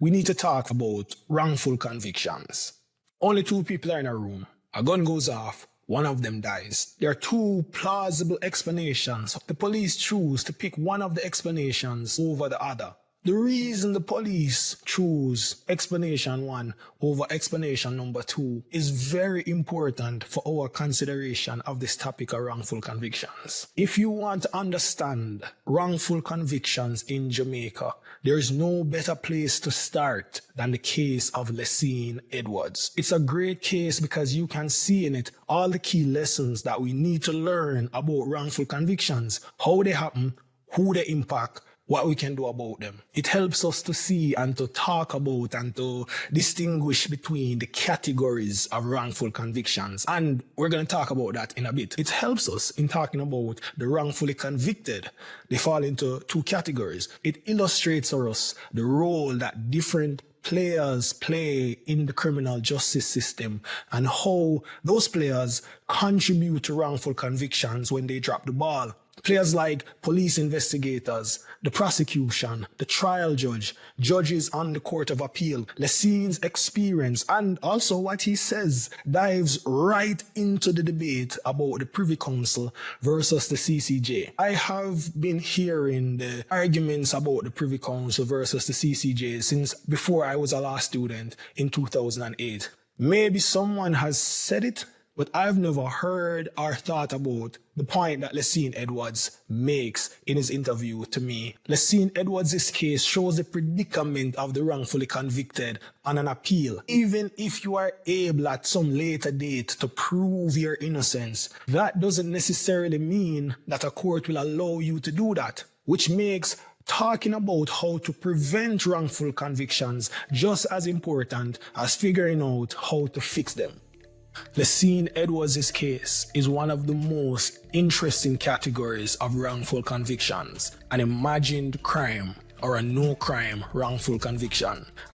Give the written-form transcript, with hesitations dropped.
we need to talk about wrongful convictions. Only two people are in a room. A gun goes off. One of them dies. There are two plausible explanations. The police choose to pick one of the explanations over the other. The reason the police choose explanation one over explanation number two is very important for our consideration of this topic of wrongful convictions. If you want to understand wrongful convictions in Jamaica, there is no better place to start than the case of Lessine Edwards. It's a great case because you can see in it all the key lessons that we need to learn about wrongful convictions, how they happen, who they impact, what we can do about them. It helps us to see and to talk about and to distinguish between the categories of wrongful convictions. And we're going to talk about that in a bit. It helps us in talking about the wrongfully convicted. They fall into two categories. It illustrates for us the role that different players play in the criminal justice system and how those players contribute to wrongful convictions when they drop the ball. Players like police investigators, the prosecution, the trial judge, judges on the Court of Appeal. Lessine's experience and also what he says dives right into the debate about the Privy Council versus the CCJ. I have been hearing the arguments about the Privy Council versus the CCJ since before I was a law student in 2008. Maybe someone has said it, but I've never heard or thought about the point that Lessine Edwards makes in his interview to me. Lessine Edwards' case shows the predicament of the wrongfully convicted on an appeal. Even if you are able at some later date to prove your innocence, that doesn't necessarily mean that a court will allow you to do that, which makes talking about how to prevent wrongful convictions just as important as figuring out how to fix them. Lessine Edwards' case is one of the most interesting categories of wrongful convictions, an imagined crime or a no crime wrongful conviction.